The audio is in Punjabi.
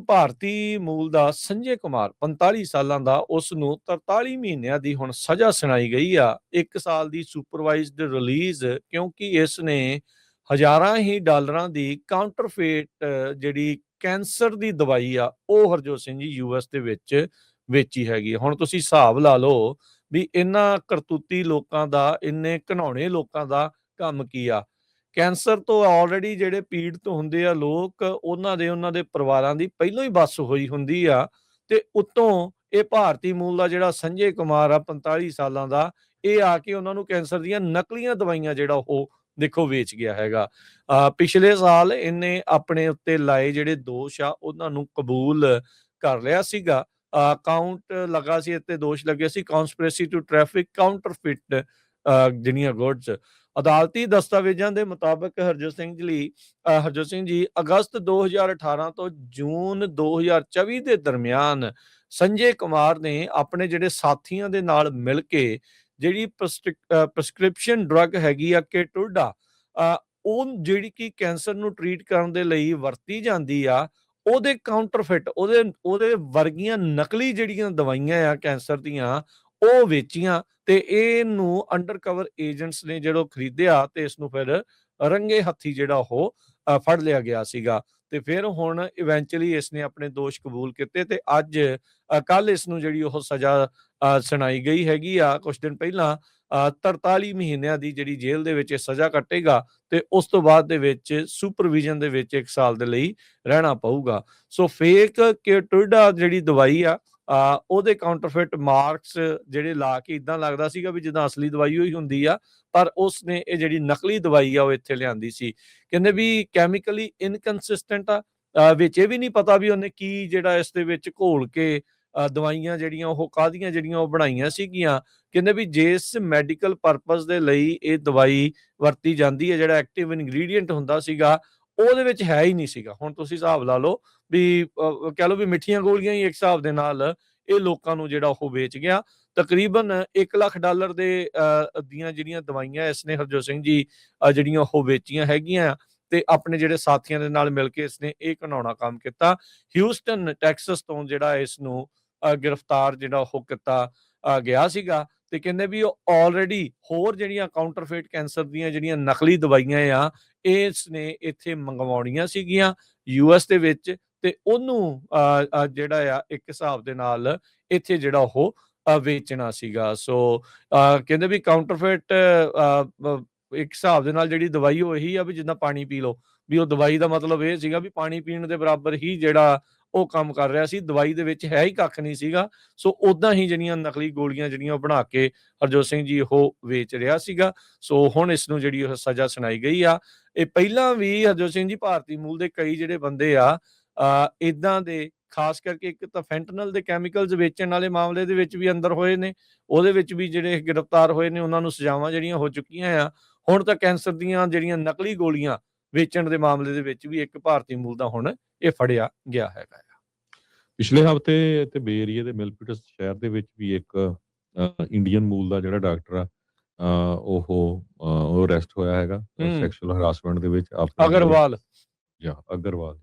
ਭਾਰਤੀ ਮੂਲ ਦਾ ਸੰਜੇ ਕੁਮਾਰ 45 ਸਾਲਾਂ ਦਾ, ਉਸ ਨੂੰ 43 ਮਹੀਨਿਆਂ ਦੀ ਹੁਣ ਸਜ਼ਾ ਸੁਣਾਈ ਗਈ ਆ। 1 ਸਾਲ ਦੀ ਸੁਪਰਵਾਈਜ਼ਡ ਰਿਲੀਜ਼, ਕਿਉਂਕਿ ਇਸ ਨੇ ਹਜ਼ਾਰਾਂ ਹੀ ਡਾਲਰਾਂ ਦੀ ਕਾਊਂਟਰਫੇਟ ਜਿਹੜੀ ਕੈਂਸਰ ਦੀ ਦਵਾਈ ਆ ਉਹ ਹਰਜੋਤ ਸਿੰਘ ਜੀ US ਦੇ ਵਿੱਚ ਵੇਚੀ ਹੈਗੀ। ਹੁਣ ਤੁਸੀਂ ਹਿਸਾਬ ਲਾ ਲਓ ਵੀ ਇਹਨਾਂ ਕਰਤੂਤੀ ਲੋਕਾਂ ਦਾ, ਇੰਨੇ ਘਿਨਾਉਣੇ ਲੋਕਾਂ ਦਾ ਕੰਮ ਕੀ ਆ। ਕੈਂਸਰ ਤੋਂ ਆਲਰੇਡੀ ਜਿਹੜੇ ਪੀੜਤ ਹੁੰਦੇ ਆ ਲੋਕ, ਉਹਨਾਂ ਦੇ ਪਰਿਵਾਰਾਂ ਦੀ ਪਹਿਲਾਂ ਹੀ ਬੱਸ ਹੋਈ ਹੁੰਦੀ ਆ, ਤੇ ਉੱਤੋਂ ਇਹ ਭਾਰਤੀ ਮੂਲ ਦਾ ਜਿਹੜਾ ਸੰਜੇ ਕੁਮਾਰ ਆ 45 ਸਾਲਾਂ ਦਾ, ਇਹ ਆ ਕੇ ਉਹਨਾਂ ਨੂੰ ਕੈਂਸਰ ਦੀਆਂ ਨਕਲੀਆਂ ਦਵਾਈਆਂ ਜਿਹੜਾ ਉਹ ਦੇਖੋ ਵੇਚ ਗਿਆ ਹੈਗਾ। ਪਿਛਲੇ ਸਾਲ ਇਹਨੇ ਆਪਣੇ ਉੱਤੇ ਲਾਏ ਜਿਹੜੇ ਦੋਸ਼ ਆ ਉਹਨਾਂ ਨੂੰ ਕਬੂਲ ਕਰ ਲਿਆ ਸੀਗਾ। ਕਾਊਂਟ ਲੱਗਾ ਸੀ, ਇੱਥੇ ਦੋਸ਼ ਲੱਗੇ ਸੀ ਕਨਸਪੀਰੇਸੀ ਟੂ ਟ੍ਰੈਫਿਕ ਕਾਊਂਟਰਫਿਟ ਜਿਹੜੀਆਂ ਗੁੱਡਸ। ਅਦਾਲਤੀ ਦਸਤਾਵੇਜ਼ਾਂ ਦੇ ਮੁਤਾਬਕ ਹਰਜੋਤ ਸਿੰਘ ਜੀ ਅਗਸਤ 2018 ਤੋਂ ਜੂਨ 2024 ਦੇ ਦਰਮਿਆਨ ਸੰਜੇ ਕੁਮਾਰ ਨੇ ਆਪਣੇ ਜਿਹੜੇ ਸਾਥੀਆਂ ਦੇ ਨਾਲ ਮਿਲ ਕੇ ਜਿਹੜੀ ਪ੍ਰਸਕ੍ਰਿਪਸ਼ਨ ਡਰੱਗ ਹੈਗੀ ਆ ਕੇਟੁਡਾ, ਉਹ ਜਿਹੜੀ ਕਿ ਕੈਂਸਰ ਨੂੰ ਟ੍ਰੀਟ ਕਰਨ ਦੇ ਲਈ ਵਰਤੀ ਜਾਂਦੀ ਆ, ਉਹਦੇ ਕਾਊਂਟਰਫਿਟ, ਉਹਦੇ ਵਰਗੀਆਂ ਨਕਲੀ ਜਿਹੜੀਆਂ ਦਵਾਈਆਂ ਆ ਕੈਂਸਰ ਦੀਆਂ, ਉਹ ਵੇਚੀਆਂ। ਤੇ ਇਹਨੂੰ ਅੰਡਰਕਵਰ ਏਜੰਟਸ ਨੇ ਜਦੋਂ ਖਰੀਦਿਆ ਤੇ ਇਸ ਨੂੰ ਫਿਰ ਰੰਗੇ ਹੱਥੀ ਜਿਹੜਾ ਉਹ ਫੜ ਲਿਆ ਗਿਆ ਸੀਗਾ। ਤੇ ਫਿਰ ਹੁਣ ਇਵੈਂਚੁਅਲੀ ਇਸ ਨੇ ਆਪਣੇ ਦੋਸ਼ ਕਬੂਲ ਕੀਤੇ ਤੇ ਅੱਜ ਕੱਲ ਇਸ ਨੂੰ ਜਿਹੜੀ ਉਹ ਸਜ਼ਾ ਸੁਣਾਈ ਗਈ ਹੈਗੀ ਆ। ਕੁਝ ਦਿਨ ਪਹਿਲਾਂ 43 ਮਹੀਨਿਆਂ ਦੀ ਜਿਹੜੀ ਜੇਲ੍ਹ ਦੇ ਵਿੱਚ ਇਹ ਸਜ਼ਾ ਕੱਟੇਗਾ ਤੇ ਉਸ ਤੋਂ ਬਾਅਦ ਦੇ ਵਿੱਚ ਸੁਪਰਵਿਜ਼ਨ ਦੇ ਵਿੱਚ 1 ਸਾਲ ਦੇ ਲਈ ਰਹਿਣਾ ਪਊਗਾ। ਸੋ ਫੇਕ ਕੇਟੁਡਾ ਜਿਹੜੀ ਦਵਾਈ ਆ, ਉਹਦੇ ਕਾਊਂਟਰਫਿਟ ਮਾਰਕਸ ਜਿਹੜੇ ਲਾ ਕੇ ਇਦਾਂ ਲੱਗਦਾ ਸੀਗਾ ਵੀ ਜਿੱਦਾਂ ਅਸਲੀ ਦਵਾਈ ਹੋਈ ਹੁੰਦੀ ਆ, ਪਰ ਉਸ ਨੇ ਇਹ ਜਿਹੜੀ ਨਕਲੀ ਦਵਾਈ ਆ ਉਹ ਇੱਥੇ ਲਿਆਂਦੀ ਸੀ। ਕਹਿੰਦੇ ਵੀ ਕੈਮੀਕਲੀ ਇਨਕਨਸਿਸਟੈਂਟ ਆ, ਵਿੱਚ ਇਹ ਵੀ ਨਹੀਂ ਪਤਾ ਵੀ ਉਹਨੇ ਕੀ ਜਿਹੜਾ ਇਸ ਦੇ ਵਿੱਚ ਘੋਲ ਕੇ ਦਵਾਈਆਂ ਜਿਹੜੀਆਂ ਉਹ ਕਾਹਦੀਆਂ ਜਿਹੜੀਆਂ ਉਹ ਬਣਾਈਆਂ ਸੀਗੀਆਂ। ਕਹਿੰਦੇ ਵੀ ਜਿਸ ਮੈਡੀਕਲ ਪਰਪਸ ਦੇ ਲਈ ਇਹ ਦਵਾਈ ਵਰਤੀ ਜਾਂਦੀ ਹੈ, ਜਿਹੜਾ ਐਕਟਿਵ ਇਨਗਰੀਡੀਐਂਟ ਹੁੰਦਾ ਸੀਗਾ, ਉਹਦੇ ਵਿੱਚ ਹੈ ਹੀ ਨਹੀਂ ਸੀਗਾ। ਹੁਣ ਤੁਸੀਂ ਹਿਸਾਬ ਲਾ ਲਓ ਵੀ ਕਹਿ ਲਓ ਵੀ ਮਿੱਠੀਆਂ ਗੋਲੀਆਂ ਹੀ ਇੱਕ ਹਿਸਾਬ ਦੇ ਨਾਲ ਇਹ ਲੋਕਾਂ ਨੂੰ ਜਿਹੜਾ ਉਹ ਵੇਚ ਗਿਆ। ਤਕਰੀਬਨ $1 ਲੱਖ ਦੀਆਂ ਜਿਹੜੀਆਂ ਦਵਾਈਆਂ ਇਸਨੇ ਹਰਜੋਤ ਸਿੰਘ ਜੀ ਜਿਹੜੀਆਂ ਉਹ ਵੇਚੀਆਂ ਹੈਗੀਆਂ, ਤੇ ਆਪਣੇ ਜਿਹੜੇ ਸਾਥੀਆਂ ਦੇ ਨਾਲ ਮਿਲ ਕੇ ਇਸਨੇ ਇਹ ਘਿਨਾਉਣਾ ਕੰਮ ਕੀਤਾ। ਹਿਊਸਟਨ ਟੈਕਸਸ ਤੋਂ ਜਿਹੜਾ ਇਸ ਨੂੰ ਗ੍ਰਿਫਤਾਰ ਜਿਹੜਾ ਉਹ ਕੀਤਾ ਗਿਆ ਸੀਗਾ। ਤੇ ਕਹਿੰਦੇ ਵੀ ਉਹ ਆਲਰੇਡੀ ਹੋਰ ਜਿਹੜੀਆਂ ਕਾਊਂਟਰਫੇਟ ਕੈਂਸਰ ਦੀਆਂ ਜਿਹੜੀਆਂ ਨਕਲੀ ਦਵਾਈਆਂ ਆ, ਇਸ ਨੇ ਇੱਥੇ ਮੰਗਵਾਉਣੀਆਂ ਸੀਗੀਆਂ US ਦੇ ਵਿੱਚ, ਤੇ ਉਹਨੂੰ ਜਿਹੜਾ ਆ ਇੱਕ ਹਿਸਾਬ ਦੇ ਨਾਲ ਇੱਥੇ ਜਿਹੜਾ ਉਹ ਵੇਚਣਾ ਸੀਗਾ। ਸੋ ਕਹਿੰਦੇ ਵੀ ਕਾਊਂਟਰਫੇਟ ਇੱਕ ਹਿਸਾਬ ਦੇ ਨਾਲ ਜਿਹੜੀ ਦਵਾਈ ਉਹ ਇਹੀ ਆ ਵੀ ਜਿੱਦਾਂ ਪਾਣੀ ਪੀ ਲਓ, ਵੀ ਉਹ ਦਵਾਈ ਦਾ ਮਤਲਬ ਇਹ ਸੀਗਾ ਵੀ ਪਾਣੀ ਪੀਣ ਦੇ ਬਰਾਬਰ ਹੀ ਜਿਹੜਾ ਉਹ ਕੰਮ ਕਰ ਰਿਹਾ ਸੀ। ਦਵਾਈ ਦੇ ਵਿੱਚ ਹੈ ਹੀ ਕੱਖ ਨਹੀਂ ਸੀਗਾ। ਸੋ ਉਦਾਂ ਹੀ ਜਿਹੜੀਆਂ ਨਕਲੀ ਗੋਲੀਆਂ ਜਿਹੜੀਆਂ ਉਹ ਬਣਾ ਕੇ ਹਰਜੋਤ ਸਿੰਘ ਜੀ ਉਹ ਵੇਚ ਰਿਹਾ ਸੀਗਾ। ਸੋ ਹੁਣ ਇਸ ਨੂੰ ਜਿਹੜੀ ਉਹ ਸਜ਼ਾ ਸੁਣਾਈ ਗਈ ਆ। ਇਹ ਪਹਿਲਾਂ ਵੀ ਹਰਜੋਤ ਸਿੰਘ ਜੀ ਭਾਰਤੀ ਮੂਲ ਦੇ ਕਈ ਜਿਹੜੇ ਬੰਦੇ ਆ ਇਦਾਂ ਦੇ, ਖਾਸ ਕਰਕੇ ਇੱਕ ਤਾਂ ਫੈਂਟਨਲ ਦੇ ਕੈਮੀਕਲਸ ਵੇਚਣ ਵਾਲੇ ਮਾਮਲੇ ਦੇ ਵਿੱਚ ਵੀ ਅੰਦਰ ਹੋਏ ਨੇ, ਉਹਦੇ ਵਿੱਚ ਵੀ ਜਿਹੜੇ ਗ੍ਰਿਫਤਾਰ ਹੋਏ ਨੇ ਉਹਨਾਂ ਨੂੰ ਸਜ਼ਾਵਾਂ ਜਿਹੜੀਆਂ ਹੋ ਚੁੱਕੀਆਂ ਆ। ਹੁਣ ਤਾਂ ਕੈਂਸਰ ਦੀਆਂ ਜਿਹੜੀਆਂ ਨਕਲੀ ਗੋਲੀਆਂ ਵੇਚਣ ਦੇ ਮਾਮਲੇ ਦੇ ਵਿੱਚ ਵੀ ਇੱਕ ਭਾਰਤੀ ਮੂਲ ਦਾ ਹੁਣ ਇਹ ਫੜਿਆ ਗਿਆ ਹੈਗਾ। ਪਿਛਲੇ ਹਫ਼ਤੇ ਤੇ ਬੇ ਏਰੀਏ ਦੇ ਮਿਲਪੀਟਸ ਸ਼ਹਿਰ ਦੇ ਵਿੱਚ ਵੀ ਇੱਕ ਇੰਡੀਅਨ ਮੂਲ ਦਾ ਜਿਹੜਾ ਡਾਕਟਰ ਆ, ਉਹ ਅਰੈਸਟ ਹੋਇਆ ਹੈਗਾ ਸੈਕਸ਼ੂਅਲ ਹਰਾਸਮੈਂਟ ਦੇ ਵਿੱਚ। ਅਗਰਵਾਲ। ਅਗਰਵਾਲ।